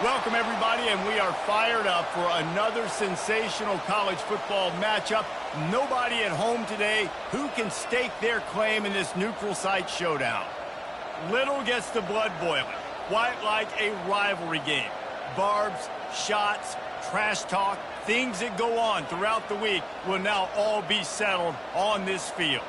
Welcome, everybody, and we are fired up for another sensational college football matchup. Nobody at home today who can stake their claim in this neutral site showdown. Little gets the blood boiling, quite like a rivalry game. Barbs, shots, trash talk, things that go on throughout the week will now all be settled on this field.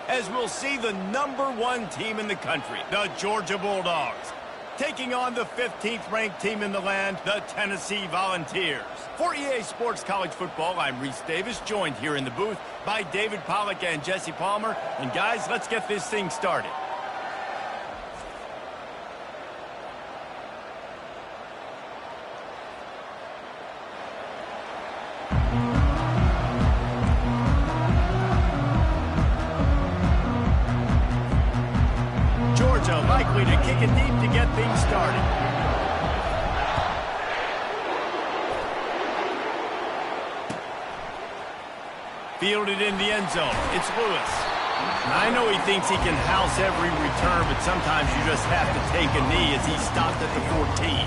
As we'll see the #1 team in the country, the Georgia Bulldogs, taking on the 15th ranked team in the land, the Tennessee Volunteers. For EA Sports College Football, I'm Reese Davis, joined here in the booth by David Pollack and Jesse Palmer. And guys, let's get this thing started. Likely to kick it deep to get things started. Fielded in the end zone. It's Lewis. I know he thinks he can house every return, but sometimes you just have to take a knee as he stopped at the 14.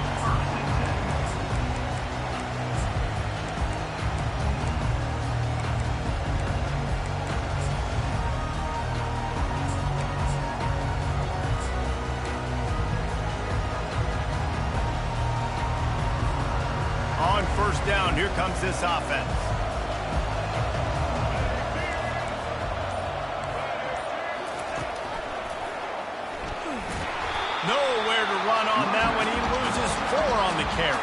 On first down, here comes this offense. Nowhere to run on that one. He loses 4 on the carry.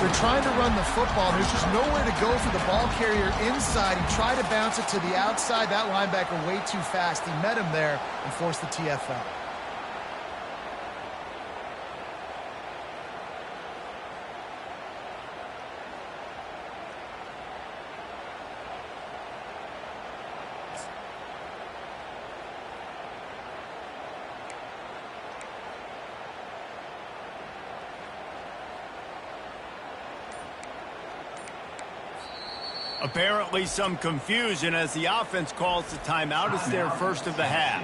They're trying to run the football. There's just nowhere to go for the ball carrier inside. He tried to bounce it to the outside. That linebacker way too fast. He met him there and forced the TFL. Apparently some confusion as the offense calls the timeout. It's their first of the half.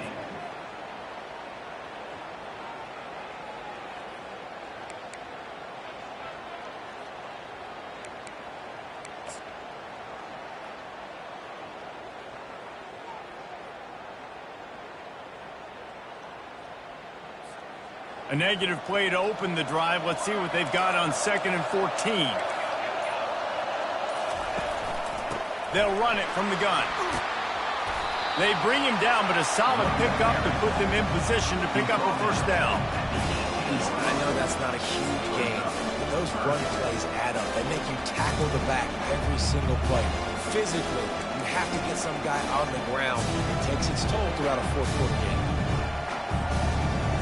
A negative play to open the drive. Let's see what they've got on 2nd and 14. They'll run it from the gun. They bring him down, but a solid pickup to put them in position to pick up a first down. I know that's not a huge gain, but those run plays add up. They make you tackle the back every single play. Physically, you have to get some guy on the ground. It takes its toll throughout a fourth-quarter game.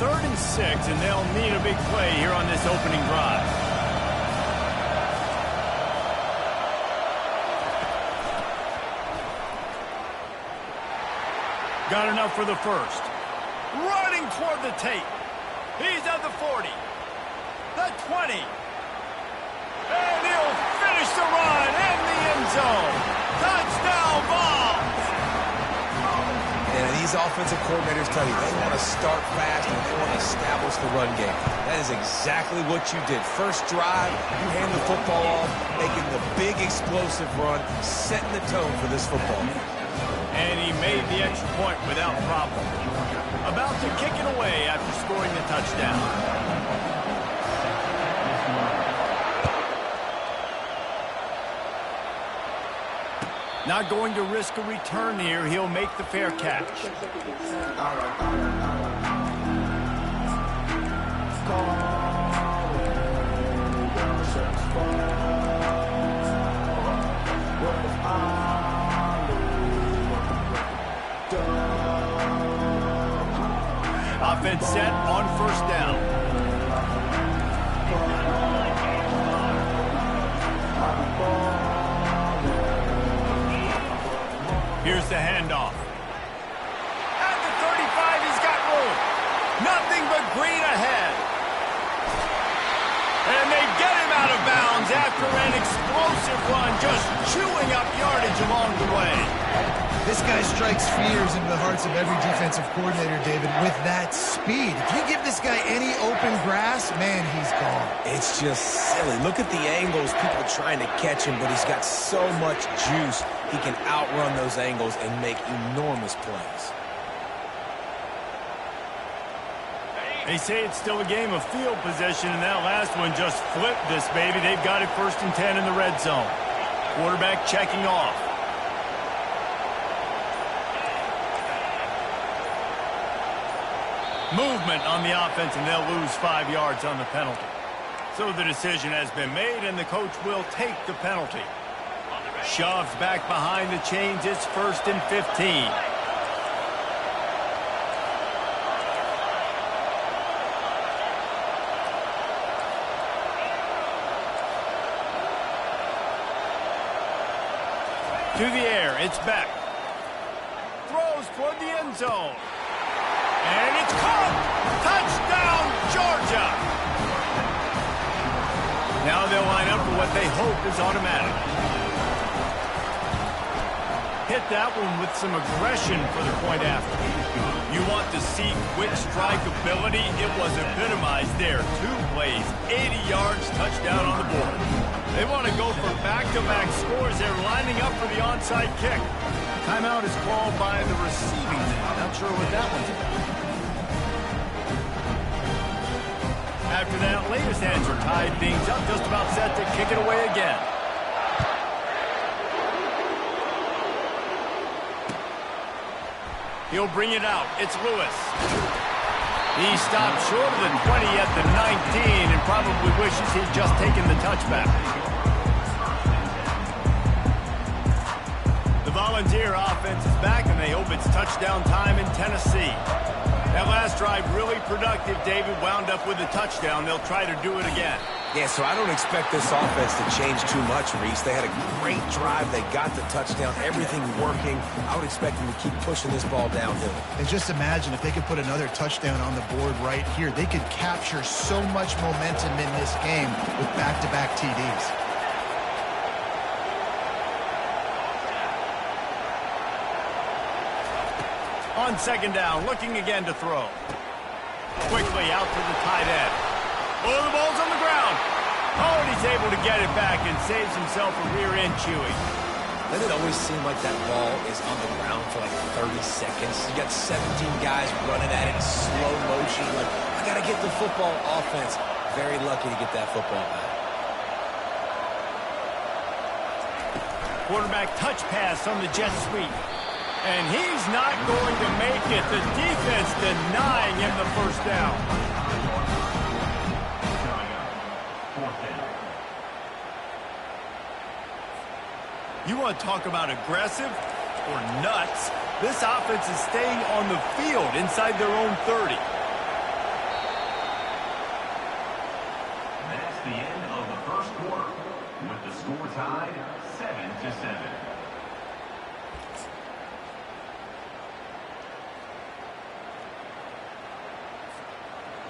3rd and 6, and they'll need a big play here on this opening drive. Got enough for the first. Running toward the tape. He's at the 40. The 20. And he'll finish the run in the end zone. Touchdown ball. And these offensive coordinators tell you they want to start fast and they want to establish the run game. That is exactly what you did. First drive, you hand the football off, making the big explosive run, setting the tone for this football. And he made the extra point without problem. About to kick it away after scoring the touchdown. Not going to risk a return here. He'll make the fair catch. Offense set on first down. Here's the handoff. At the 35, he's got room. Nothing but green ahead. And they get him out of bounds after an explosive run, just chewing up yardage along the way. This guy strikes fears into the hearts of every defensive coordinator, David, with that speed. If you give this guy any open grass, man, he's gone. It's just silly. Look at the angles, people trying to catch him, but he's got so much juice. He can outrun those angles and make enormous plays. They say it's still a game of field possession, and that last one just flipped this baby. They've got it 1st and 10 in the red zone. Quarterback checking off. Movement on the offense, and they'll lose 5 yards on the penalty. So the decision has been made, and the coach will take the penalty. Shoves back behind the chains. It's 1st and 15. To the air, it's back. Throws toward the end zone. And it's caught! Touchdown, Georgia! Now they'll line up for what they hope is automatic. Hit that one with some aggression for the point after. You want to see quick strike ability? It was epitomized there. 2 plays, 80 yards, touchdown on the board. They want to go for back-to-back scores. They're lining up for the onside kick. Timeout is called by the receiving team. Not sure what that one's about. After that latest answer tied things up, just about set to kick it away again. He'll bring it out. It's Lewis. He stopped short of the 20 at the 19 and probably wishes he'd just taken the touchback. The Volunteer offense is back, and they hope it's touchdown time in Tennessee. That last drive really productive. David wound up with a touchdown. They'll try to do it again. Yeah, so I don't expect this offense to change too much, Reese. They had a great drive. They got the touchdown. Everything working. I would expect them to keep pushing this ball downhill. And just imagine if they could put another touchdown on the board right here. They could capture so much momentum in this game with back-to-back TDs. On 2nd down, looking again to throw. Quickly out to the tight end. Oh, the ball's on the ground. Oh, and he's able to get it back and saves himself a rear end chewy. Doesn't it always seem like that ball is on the ground for like 30 seconds? You got 17 guys running at it in slow motion. Like, I got to get the football. Offense, very lucky to get that football back. Quarterback touch pass on the jet sweep. And he's not going to make it. The defense denying him the 1st down. You want to talk about aggressive or nuts? This offense is staying on the field inside their own 30. That's the end of the 1st quarter, with the score tied 7-7.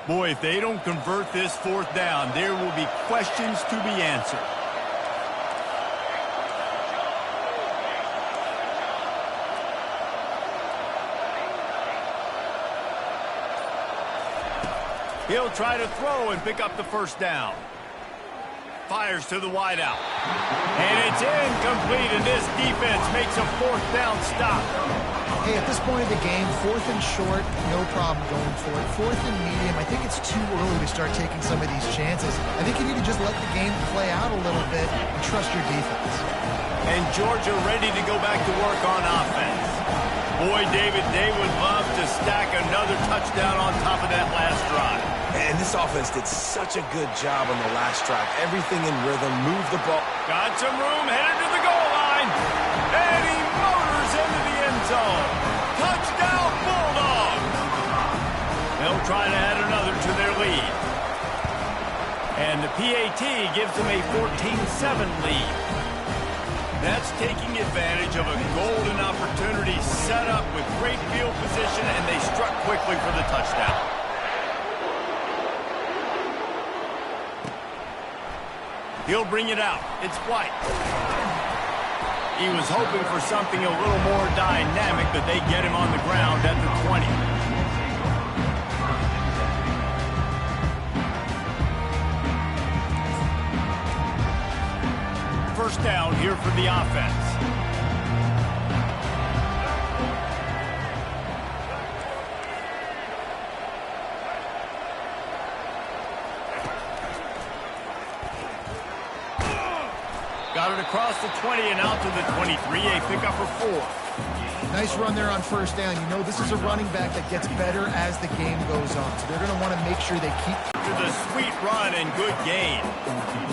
Boy, if they don't convert this 4th down, there will be questions to be answered. He'll try to throw and pick up the 1st down. Fires to the wideout. And it's incomplete, and this defense makes a 4th down stop. Hey, at this point of the game, 4th and short, no problem going for it. 4th and medium, I think it's too early to start taking some of these chances. I think you need to just let the game play out a little bit and trust your defense. And Georgia ready to go back to work on offense. Boy, David, they would love to stack another touchdown on top of that last drive. And this offense did such a good job on the last drive. Everything in rhythm, moved the ball. Got some room, headed to the goal line. And he motors into the end zone. Touchdown, Bulldogs. They'll try to add another to their lead. And the PAT gives them a 14-7 lead. That's taking advantage of a golden opportunity set up with great field position, and they struck quickly for the touchdown. He'll bring it out. It's White. He was hoping for something a little more dynamic, but they get him on the ground at the 20. First down here for the offense. Got it across the 20 and out to the 23. A pickup for 4. Nice run there on first down. You know this is a running back that gets better as the game goes on. So they're going to want to make sure they keep... To the sweet run and good gain.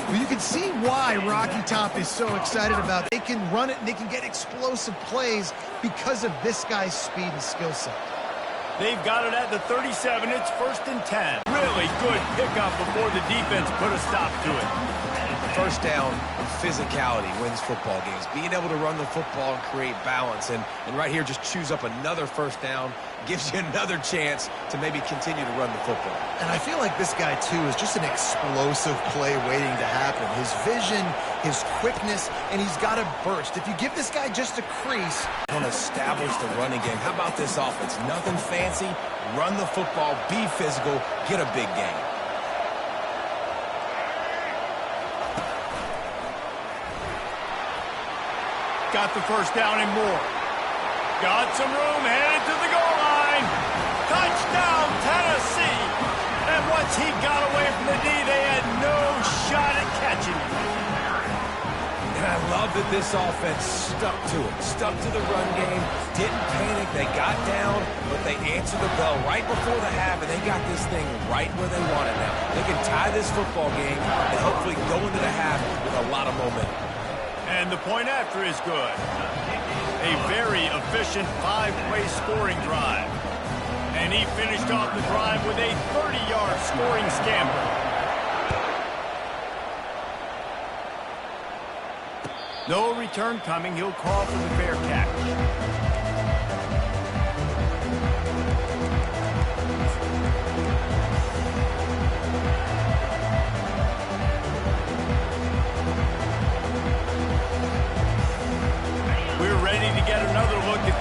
Well, you can see why Rocky Top is so excited about it. They can run it and they can get explosive plays because of this guy's speed and skill set. They've got it at the 37. It's 1st and 10. Really good pickup before the defense put a stop to it. First down, physicality wins football games. Being able to run the football and create balance. And right here, just choose up another first down. Gives you another chance to maybe continue to run the football. And I feel like this guy, too, is just an explosive play waiting to happen. His vision, his quickness, and he's got a burst. If you give this guy just a crease... Want to establish the running game. How about this offense? Nothing fancy. Run the football, be physical, get a big gain. Got the first down and more. Got some room, headed to the goal line. Touchdown, Tennessee. And once he got away from the D, they had no shot at catching him. And I love that this offense stuck to it. Stuck to the run game. Didn't panic. They got down, but they answered the bell right before the half, and they got this thing right where they want it now. They can tie this football game and hopefully go into the half with a lot of momentum. And the point after is good. A very efficient 5-play scoring drive. And he finished off the drive with a 30-yard scoring scamper. No return coming. He'll call for the fair catch.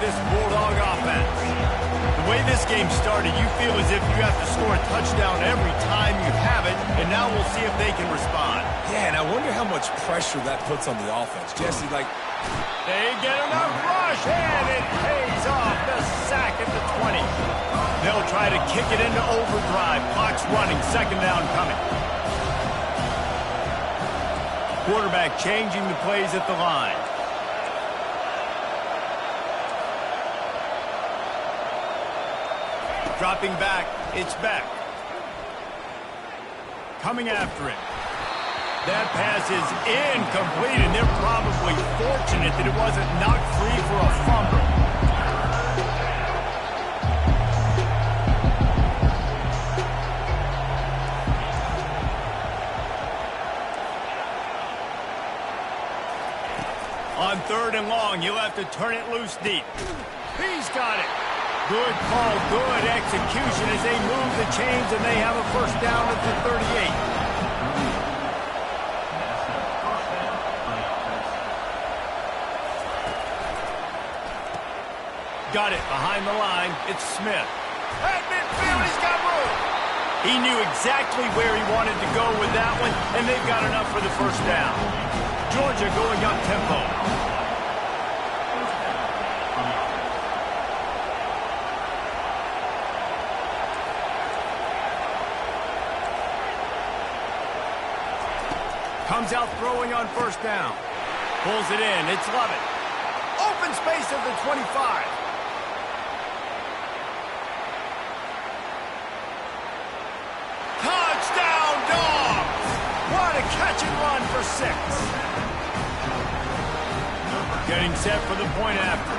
This Bulldog offense. The way this game started, you feel as if you have to score a touchdown every time you have it, and now we'll see if they can respond. Yeah, and I wonder how much pressure that puts on the offense. Jesse, like... They get enough rush, and it pays off. The sack at the 20. They'll try to kick it into overdrive. Clock's running, 2nd down coming. Quarterback changing the plays at the line. Dropping back, it's Beck. Coming after it. That pass is incomplete, and they're probably fortunate that it wasn't knocked free for a fumble. On 3rd and long, you'll have to turn it loose deep. He's got it. Good call, good execution as they move the chains, and they have a first down at the 38. Got it behind the line. It's Smith. At midfield, he's got room. He knew exactly where he wanted to go with that one, and they've got enough for the first down. Georgia going up tempo. Comes out throwing on first down. Pulls it in. It's Lovett. Open space at the 25. Touchdown, Dogs! What a catch and run for 6. Getting set for the point after.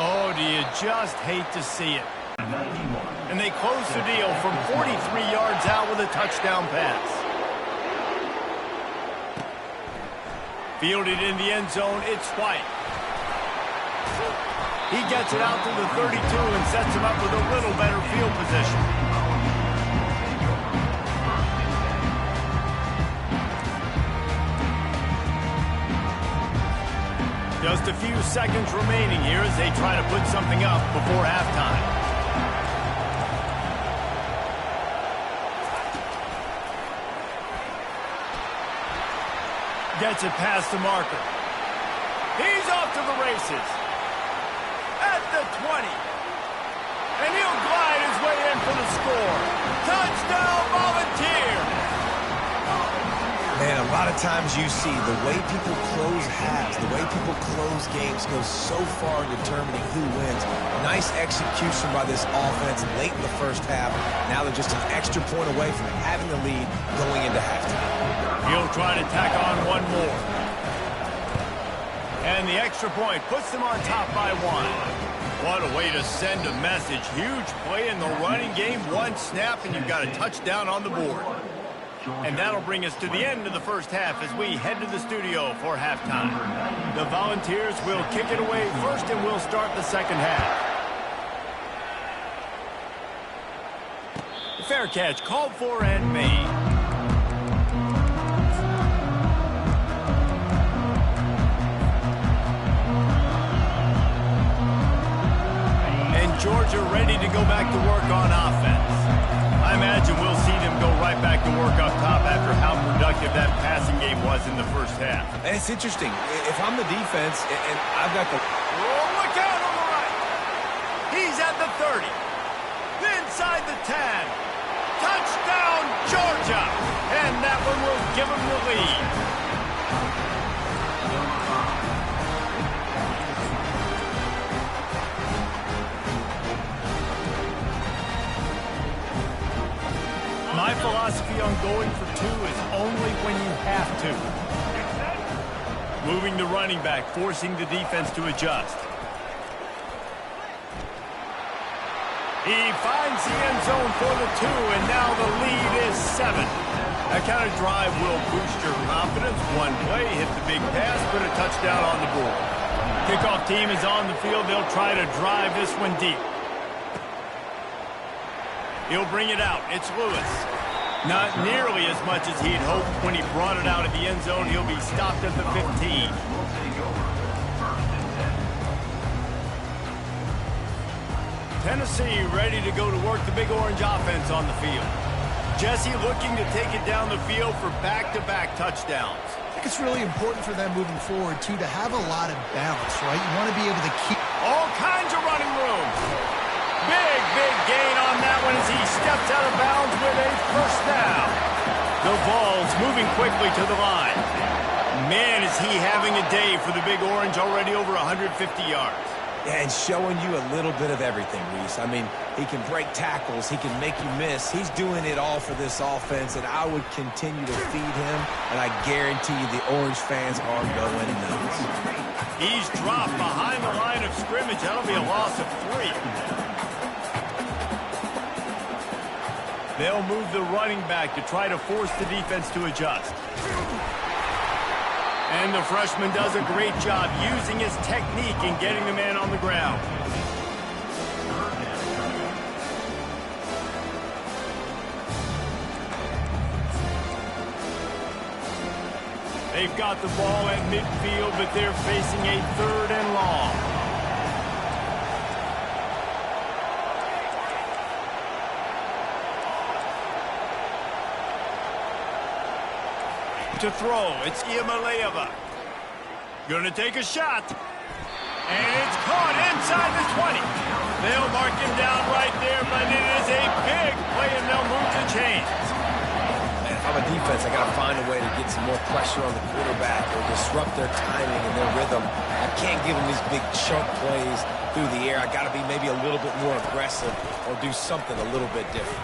Oh, do you just hate to see it? And they close the deal from 43 yards out with a touchdown pass. Fielded in the end zone, it's White. He gets it out to the 32 and sets him up with a little better field position. Just a few seconds remaining here as they try to put something up before halftime. Gets it past the marker. He's off to the races. At the 20. And he'll glide his way in for the score. Touchdown, Volunteer! Man, a lot of times you see the way people close halves, the way people close games goes so far in determining who wins. Nice execution by this offense late in the first half. Now they're just an extra point away from having the lead going into halftime. He'll try to tack on one more. And the extra point puts them on top by 1. What a way to send a message. Huge play in the running game. One snap and you've got a touchdown on the board. And that'll bring us to the end of the first half as we head to the studio for halftime. The Volunteers will kick it away first and we'll start the second half. Fair catch called for and made. And Georgia ready to go back to work on offense. I imagine we'll see them go right back to work up top after how productive that passing game was in the first half. And it's interesting. If I'm the defense and I've got the... Oh, look out on the right. He's at the 30. Inside the 10. Touchdown, Georgia. And that one will give them the lead. My philosophy on going for 2 is only when you have to. Moving the running back, forcing the defense to adjust. He finds the end zone for the 2, and now the lead is 7. That kind of drive will boost your confidence. One play, hit the big pass, put a touchdown on the board. Kickoff team is on the field. They'll try to drive this one deep. He'll bring it out. It's Lewis. Not nearly as much as he'd hoped when he brought it out of the end zone. He'll be stopped at the 15. Tennessee ready to go to work the Big Orange offense on the field. Jesse looking to take it down the field for back-to-back touchdowns. I think it's really important for them moving forward, too, to have a lot of balance, right? You want to be able to keep... All kinds of running room. Big gain on that one as he steps out of bounds with a first down. The Vols moving quickly to the line. Man, is he having a day for the Big Orange, already over 150 yards. Yeah, and showing you a little bit of everything, Reese. I mean, he can break tackles. He can make you miss. He's doing it all for this offense, and I would continue to feed him, and I guarantee you the Orange fans are going nuts. He's dropped behind the line of scrimmage. That'll be a loss of 3. They'll move the running back to try to force the defense to adjust. And the freshman does a great job using his technique and getting the man on the ground. They've got the ball at midfield, but they're facing a 3rd and long. To throw, it's Iamaleava. Gonna take a shot. And it's caught inside the 20. They'll mark him down right there, but it is a big play, and they'll move the chains. Man, if I'm a defense, I gotta find a way to get some more pressure on the quarterback or disrupt their timing and their rhythm. I can't give them these big chunk plays through the air. I gotta be maybe a little bit more aggressive or do something a little bit different.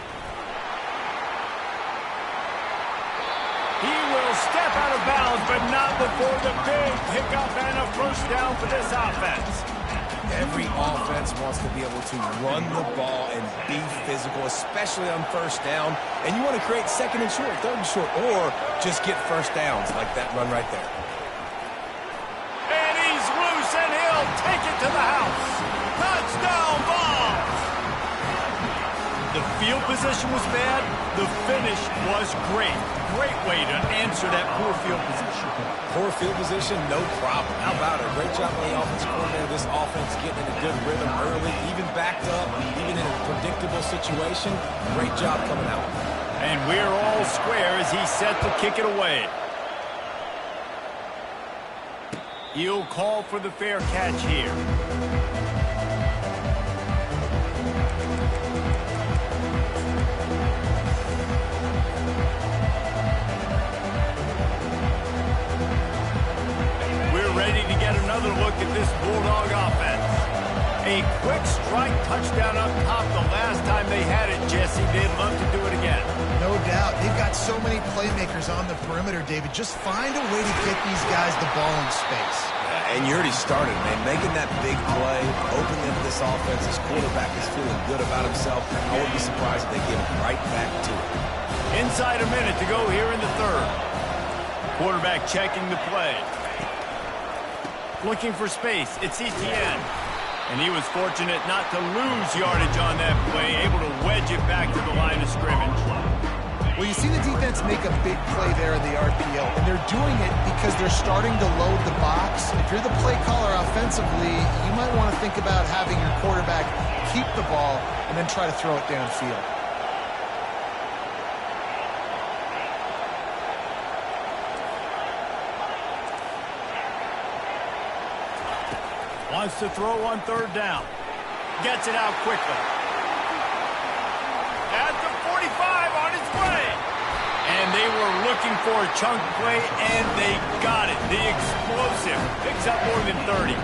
Step out of bounds, but not before the big pickup and a first down for this offense. Every offense wants to be able to run the ball and be physical, especially on first down. And you want to create 2nd and short, 3rd and short, or just get first downs like that run right there. And he's loose, and he'll take it to the house. Touchdown Vols! The field position was bad. The finish was great. great way to answer that poor field position. Poor field position, no problem. How about it? Great job by the offensive coordinator. This offense getting in a good rhythm early, even backed up, even in a predictable situation. Great job coming out. And we're all square as he's set to kick it away. He'll call for the fair catch here. We're ready to get another look at this Bulldog offense. A quick strike touchdown up top the last time they had it, Jesse. They'd love to do it again. No doubt. They've got so many playmakers on the perimeter, David. Just find a way to get these guys the ball in space. And you already started, man. Making that big play, opening up this offense. His quarterback is feeling good about himself. I wouldn't be surprised if they give it right back to him. Inside a minute to go here in the third. Quarterback checking the play. Looking for space. It's Etienne. And he was fortunate not to lose yardage on that play, able to wedge it back to the line of scrimmage. Well, you see the defense make a big play there in the RPO, and they're doing it because they're starting to load the box. If you're the play caller offensively, you might want to think about having your quarterback keep the ball and then try to throw it downfield. Wants to throw on third down. Gets it out quickly. At the 45 on its way. And they were looking for a chunk play, and they got it. The explosive picks up more than 30.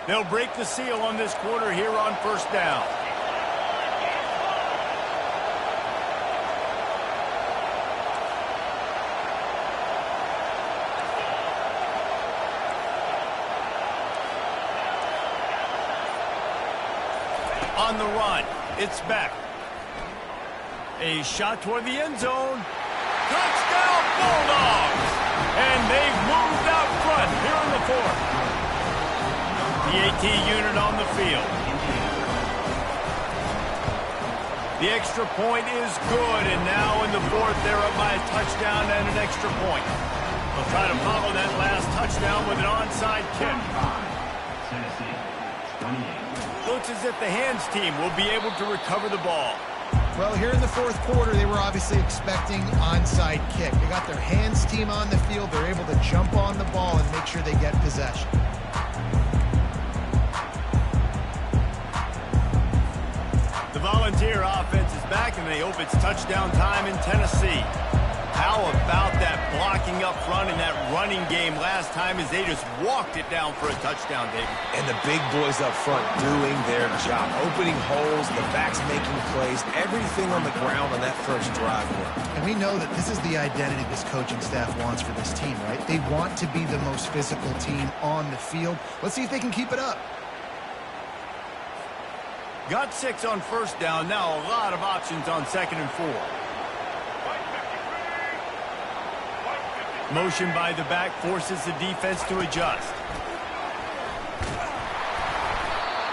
They'll break the seal on this quarter here on first down. On the run, it's back. A shot toward the end zone. Touchdown Bulldogs! And they've moved out front here in the fourth. The AT unit on the field. The extra point is good, and now in the fourth, they're up by a touchdown and an extra point. They'll try to follow that last touchdown with an onside kick. Looks as if the hands team will be able to recover the ball. Well, here in the fourth quarter, they were obviously expecting onside kick. They got their hands team on the field. They're able to jump on the ball and make sure they get possession. The Volunteer offense is back, and they hope it's touchdown time in Tennessee. How about that blocking up front in that running game last time as they just walked it down for a touchdown, David? And the big boys up front doing their job. Opening holes, the backs making plays, everything on the ground on that first drive work. And we know that this is the identity this coaching staff wants for this team, right? They want to be the most physical team on the field. Let's see if they can keep it up. Got 6 on first down. Now a lot of options on 2nd and 4. Motion by the back forces the defense to adjust.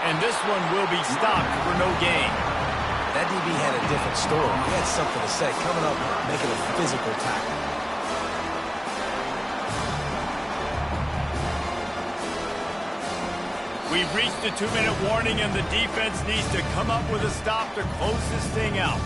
And this one will be stopped for no gain. That DB had a different story. He had something to say, coming up, making a physical tackle. We've reached the 2-minute warning, and the defense needs to come up with a stop to close this thing out.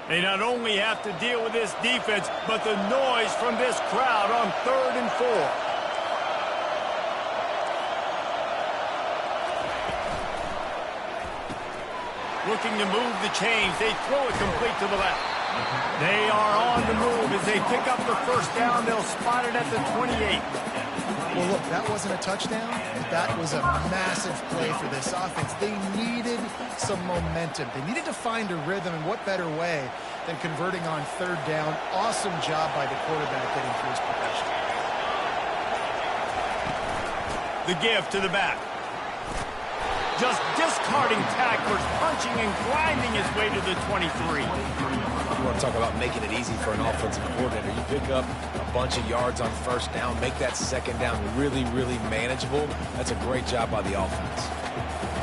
They not only have to deal with this defense, but the noise from this crowd on 3rd and 4. Looking to move the chains. They throw it complete to the left. They are on the move as they pick up the first down. They'll spot it at the 28. Well, look, that wasn't a touchdown. That was a massive play for this offense. They needed some momentum. They needed to find a rhythm, and what better way than converting on third down. Awesome job by the quarterback getting through his progression. The give to the back. Just discarding tacklers, punching and grinding his way to the 23. You want to talk about making it easy for an offensive coordinator. You pick up a bunch of yards on first down, make that second down really, really manageable. That's a great job by the offense.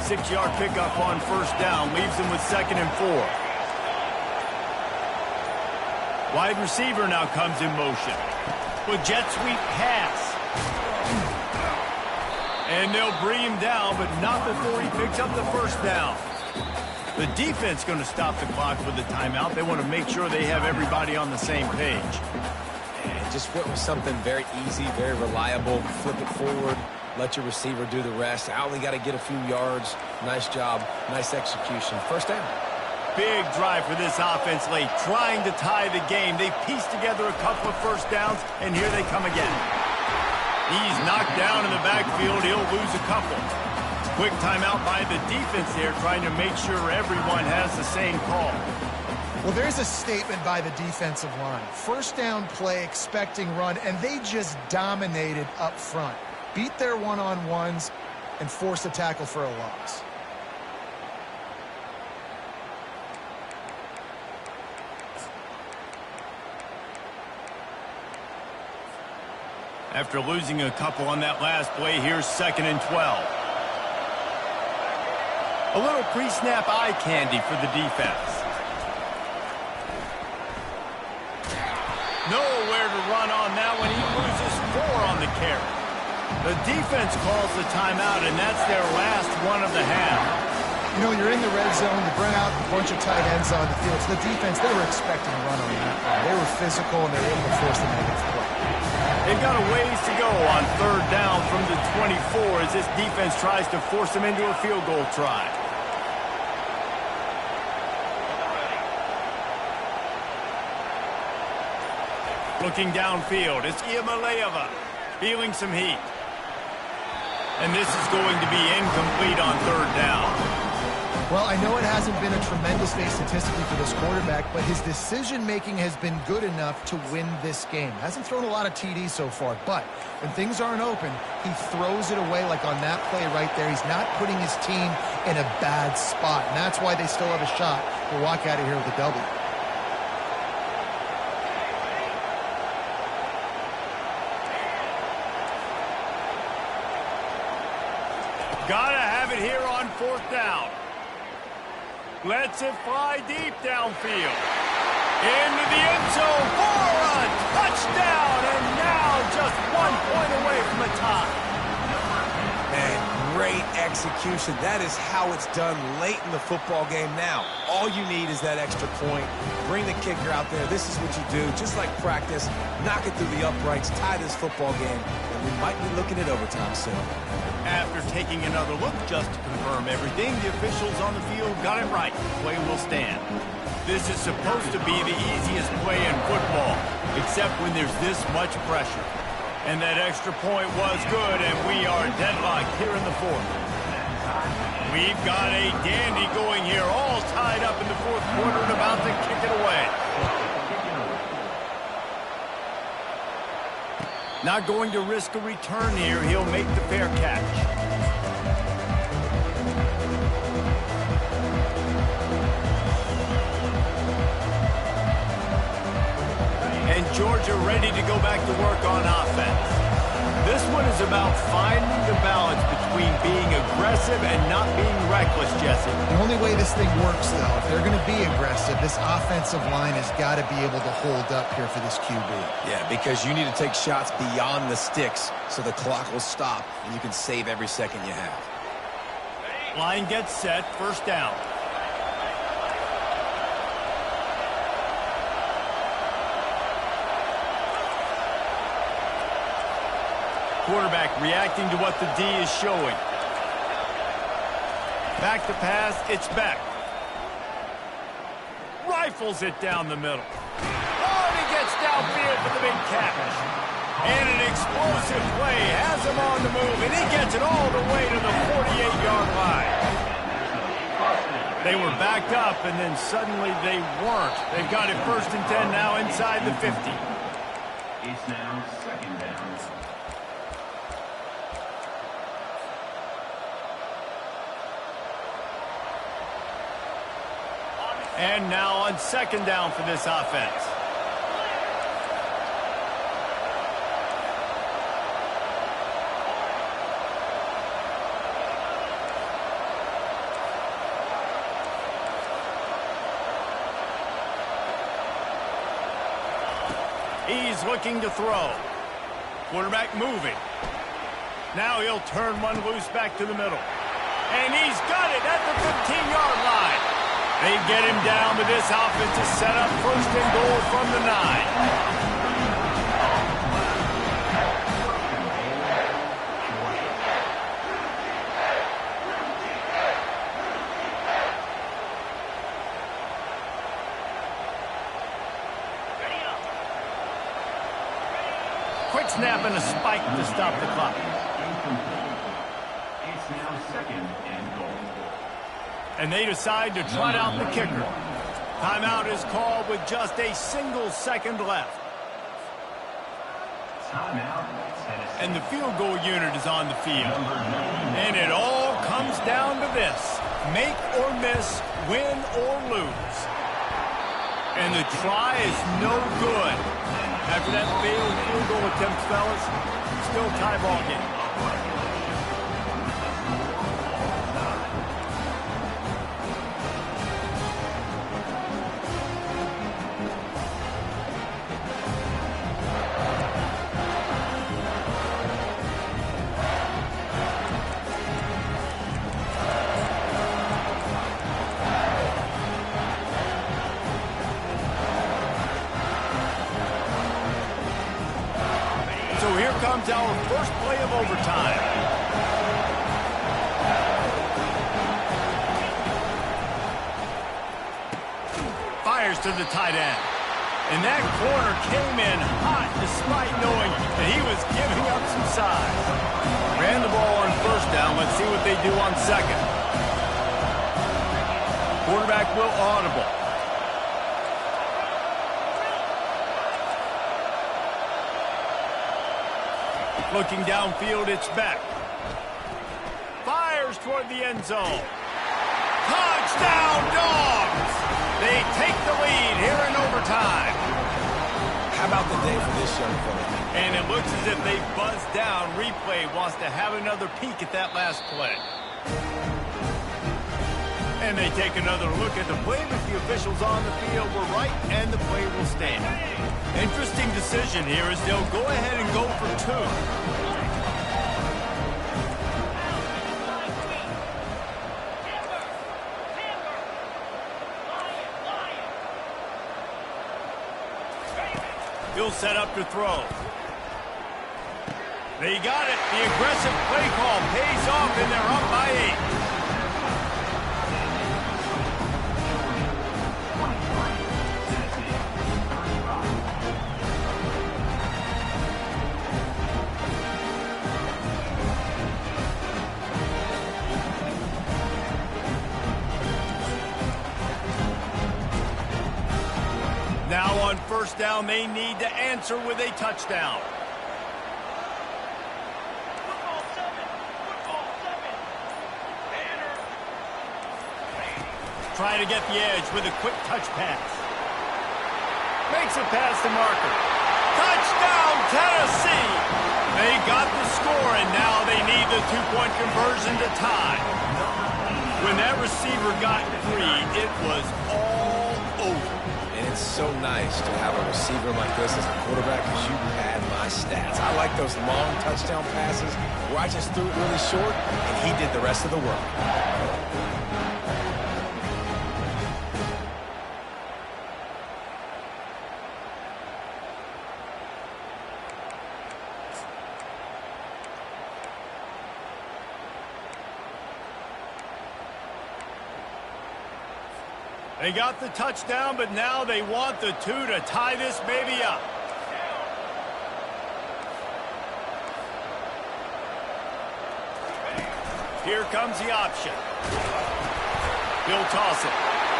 6-yard pickup on first down, leaves him with 2nd and 4. Wide receiver now comes in motion. With jet sweep pass. And they'll bring him down, but not before he picks up the first down. The defense going to stop the clock with the timeout. They want to make sure they have everybody on the same page. And just went with something very easy, very reliable. Flip it forward, let your receiver do the rest. I only got to get a few yards. Nice job, nice execution. First down. Big drive for this offense late, trying to tie the game. They pieced together a couple of first downs, and here they come again. He's knocked down in the backfield. He'll lose a couple. Quick timeout by the defense there, trying to make sure everyone has the same call. Well, there's a statement by the defensive line. First down play, expecting run, and they just dominated up front. Beat their one-on-ones and force a tackle for a loss. After losing a couple on that last play, here's 2nd and 12. A little pre-snap eye candy for the defense. Nowhere to run on that one. He loses 4 on the carry. The defense calls the timeout, and that's their last one of the half. You know, you're in the red zone. You bring out a bunch of tight ends on the field. So the defense, they were expecting a run on that one. They were physical, and they were able to force the negative play. They've got a ways to go on third down from the 24 as this defense tries to force them into a field goal try. Looking downfield, it's Iamaleava feeling some heat. And this is going to be incomplete on third down. Well, I know it hasn't been a tremendous day statistically for this quarterback, but his decision-making has been good enough to win this game. Hasn't thrown a lot of TDs so far, but when things aren't open, he throws it away like on that play right there. He's not putting his team in a bad spot, and that's why they still have a shot to walk out of here with a W. Gotta have it here on 4th down. Lets it fly deep downfield. Into the end zone for a touchdown, and now just 1 point away from a tie. Man, great execution. That is how it's done late in the football game now. All you need is that extra point. Bring the kicker out there. This is what you do. Just like practice, knock it through the uprights, tie this football game, and we might be looking at overtime soon. After taking another look just to confirm everything, the officials on the field got it right. Play will stand. This is supposed to be the easiest play in football, except when there's this much pressure. And that extra point was good, and we are deadlocked here in the 4th. We've got a dandy going here, all tied up in the 4th quarter and about to kick it away. Not going to risk a return here. He'll make the fair catch. And Georgia ready to go back to work on offense. This one is about finding the balance between being aggressive and not being reckless, Jesse. The only way this thing works, though, if they're going to be aggressive, this offensive line has got to be able to hold up here for this QB. Yeah, because you need to take shots beyond the sticks so the clock will stop and you can save every second you have. Line gets set, first down. Quarterback reacting to what the D is showing. Back to pass, it's back. Rifles it down the middle. Oh, and he gets downfield for the big catch. And an explosive play has him on the move, and he gets it all the way to the 48-yard line. They were backed up, and then suddenly they weren't. They've got it 1st and 10 now inside the 50. It's now 2nd down. And now on 2nd down for this offense. He's looking to throw. Quarterback moving. Now he'll turn one loose back to the middle. And he's got it at the 15-yard line. They get him down, but this offense is set up 1st and goal from the 9. Quick snap and a spike to stop the clock. It's now 2nd and goal. And they decide to trot out the kicker. Timeout is called with just a single second left. Timeout, Tennessee. And the field goal unit is on the field. And it all comes down to this. Make or miss, win or lose. And the try is no good. After that failed field goal attempt, fellas, still tie ball game. So here comes our first play of overtime. Fires to the tight end. And that corner came in hot despite knowing that he was giving up some size. Ran the ball on 1st down. Let's see what they do on 2nd. Quarterback will audible. Looking downfield, it's Beck. Fires toward the end zone. Touchdown, Dogs! They take the lead here in overtime. How about the day for this young fella? And it looks as if they buzzed down. Replay wants to have another peek at that last play. And they take another look at the play, but the officials on the field were right, and the play will stand. Interesting decision here as they'll go ahead and go for 2. He'll set up to throw. They got it. The aggressive play call pays off, and they're up by 8. Now on 1st down, they need to answer with a touchdown. Trying to get the edge with a quick touch pass. Makes it past the marker. Touchdown, Tennessee! They got the score, and now they need the 2-point conversion to tie. When that receiver got free, it was all over. And it's so nice to have a receiver like this as a quarterback because you pad my stats. I like those long touchdown passes where I just threw it really short, and he did the rest of the work. They got the touchdown, but now they want the 2 to tie this baby up. Here comes the option. He'll toss it.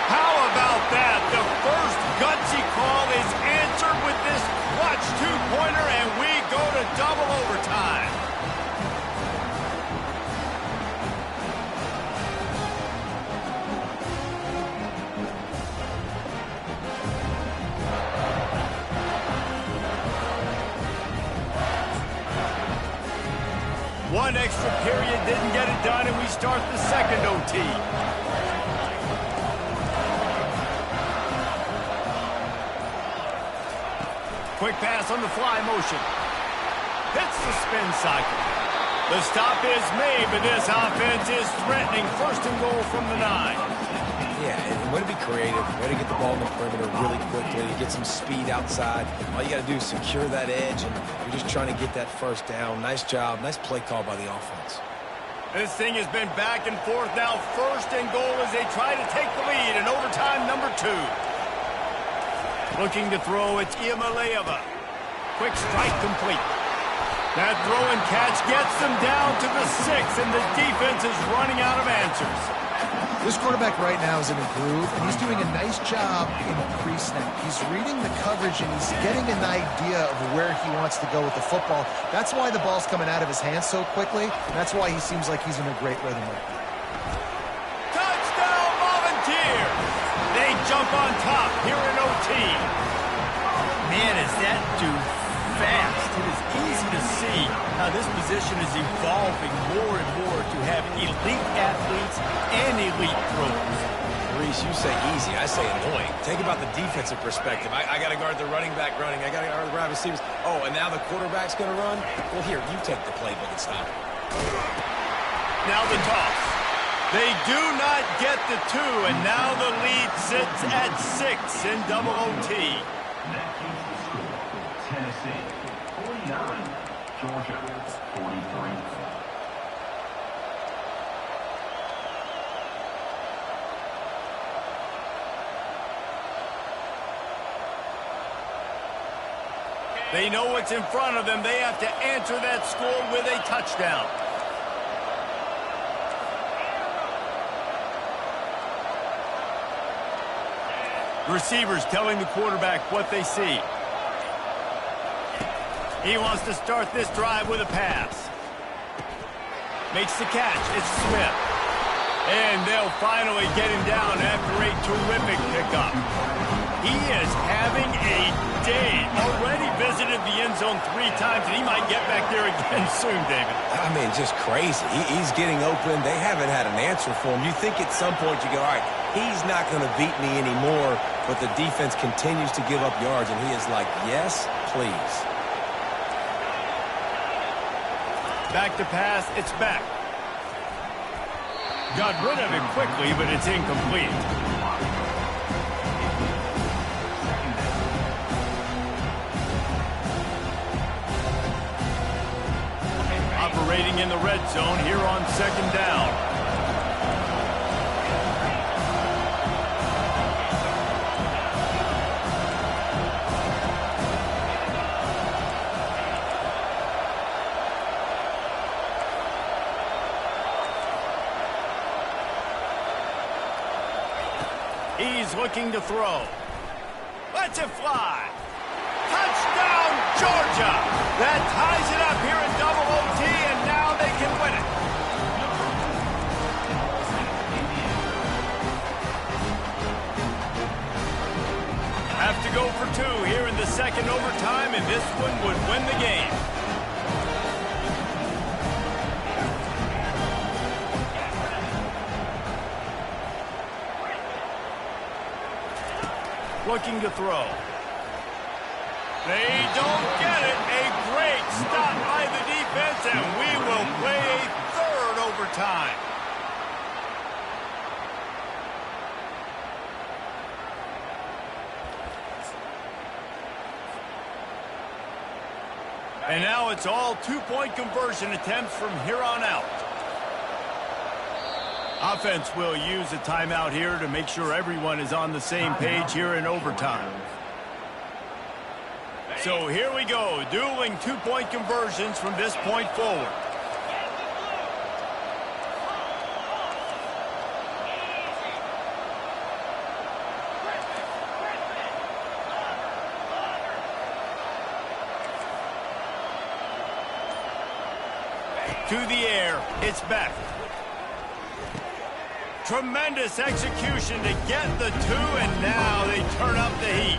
How about that? The first gutsy call is answered with this clutch two-pointer, and we go to double overtime. One extra period didn't get it done, and we start the second OT. Quick pass on the fly motion. Hits the spin cycle. The stop is made, but this offense is threatening. First and goal from the 9. Yeah, and way to be creative, way to get the ball in the perimeter really quickly, get some speed outside. All you got to do is secure that edge, and you're just trying to get that first down. Nice job, nice play call by the offense. This thing has been back and forth now. First and goal as they try to take the lead in overtime number 2. Looking to throw, it's Iamaleava. Quick strike complete. That throw and catch gets them down to the 6, and the defense is running out of answers. This quarterback right now is in a groove, and he's doing a nice job in pre-snap. He's reading the coverage, and he's getting an idea of where he wants to go with the football. That's why the ball's coming out of his hands so quickly, and that's why he seems like he's in a great rhythm right now. Touchdown, Volunteers! They jump on top here in OT. Man, is that dude fast. It is easy to see how this position is evolving more and more to have elite athletes and elite pros. Reese, you say easy, I say annoying. Take about the defensive perspective. I got to guard the running back running. I got to guard the wide receivers. Oh, and now the quarterback's going to run? Well, here, you take the playbook and stop it. Now the toss. They do not get the 2, and now the lead sits at 6 in double OT. That keeps the score. Tennessee 49, Georgia 43. They know what's in front of them. They have to answer that score with a touchdown. Receivers telling the quarterback what they see. He wants to start this drive with a pass. Makes the catch. It's Smith. And they'll finally get him down after a terrific pickup. He is having a day. Already visited the end zone 3 times, and he might get back there again soon, David. I mean, just crazy. He's getting open. They haven't had an answer for him. You think at some point you go, all right, he's not going to beat me anymore, but the defense continues to give up yards, and he is like, yes, please. Back to pass. It's back. Got rid of it quickly, but it's incomplete. Operating in the red zone here on 2nd down. He's looking to throw. Lets it fly. Touchdown, Georgia! That ties it up here in double OT, and now they can win it. Have to go for 2 here in the second overtime, and this one would win the game. Looking to throw. They don't get it. A great stop by the defense, and we will play a 3rd overtime. And now it's all 2-point conversion attempts from here on out. Offense will use a timeout here to make sure everyone is on the same page here in overtime. So here we go, dueling 2-point conversions from this point forward. To the air, it's Beck. Tremendous execution to get the 2, and now they turn up the heat.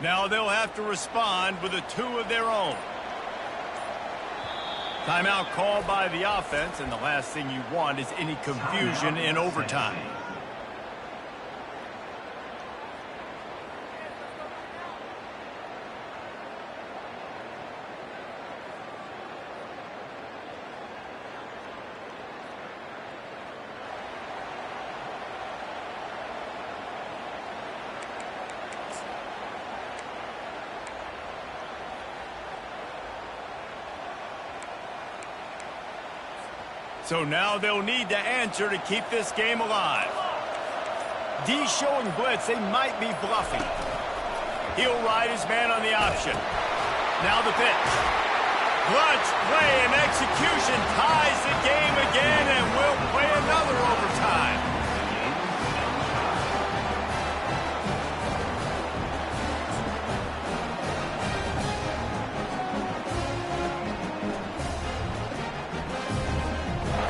Now they'll have to respond with a 2 of their own. Timeout called by the offense, and the last thing you want is any confusion in overtime. So now they'll need to answer to keep this game alive. D showing blitz, they might be bluffing. He'll ride his man on the option. Now the pitch. Clutch play and execution ties the game again, and will play another overtime.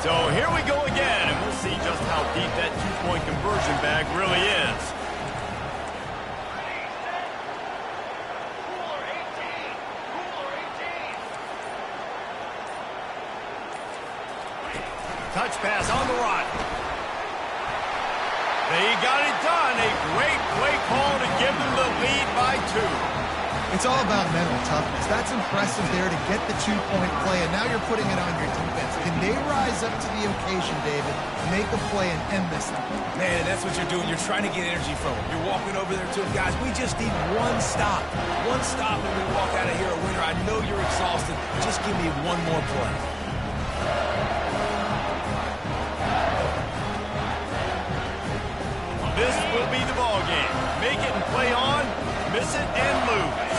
So here we go again, and we'll see just how deep that two-point conversion bag really is. Touch pass on the run. They got it done. A great play call to give them the lead by 2. It's all about mental toughness. That's impressive there to get the two-point play, and now you're putting it on your defense. Can they rise up to the occasion, David, make a play and end this thing? Man, that's what you're doing. You're trying to get energy from them. You're walking over there to them. Guys, we just need one stop. One stop and we walk out of here a winner. I know you're exhausted. Just give me one more play. This will be the ball game. Make it and play on, miss it and lose.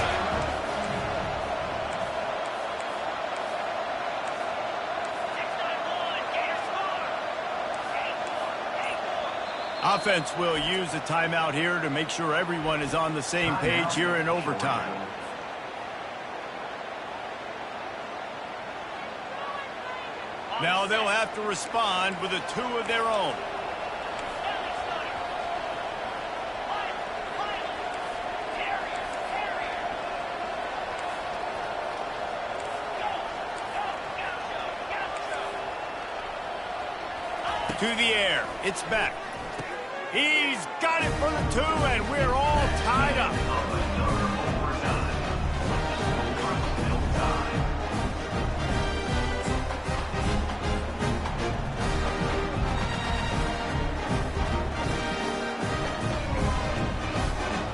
Offense will use a timeout here to make sure everyone is on the same page here in overtime. Now they'll have to respond with a 2 of their own. To the air, it's back. He's got it for the 2, and we're all tied up.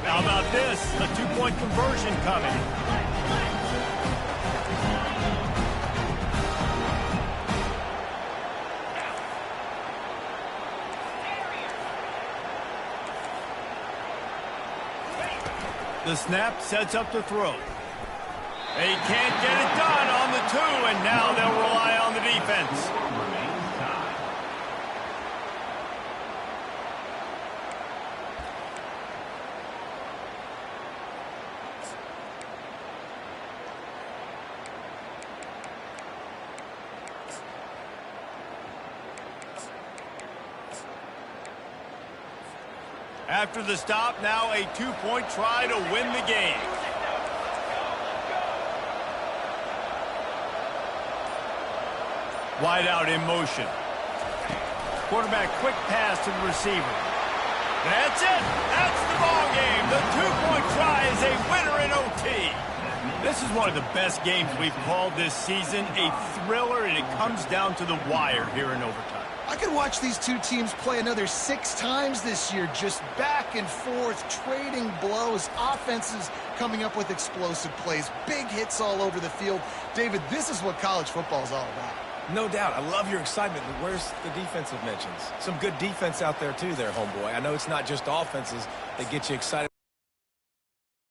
How about this? A 2-point conversion coming. The snap sets up the throw. They can't get it done on the 2, and now they'll rely on the defense. After the stop, now a 2-point try to win the game. Wide out in motion. Quarterback quick pass to the receiver. That's it. That's the ball game. The 2-point try is a winner in OT. This is one of the best games we've called this season. A thriller, and it comes down to the wire here in overtime. I could watch these two teams play another 6 times this year, just back and forth, trading blows, offenses coming up with explosive plays, big hits all over the field. David, this is what college football is all about. No doubt. I love your excitement, but where's the defensive mentions? Some good defense out there, too, there, homeboy. I know it's not just offenses that get you excited.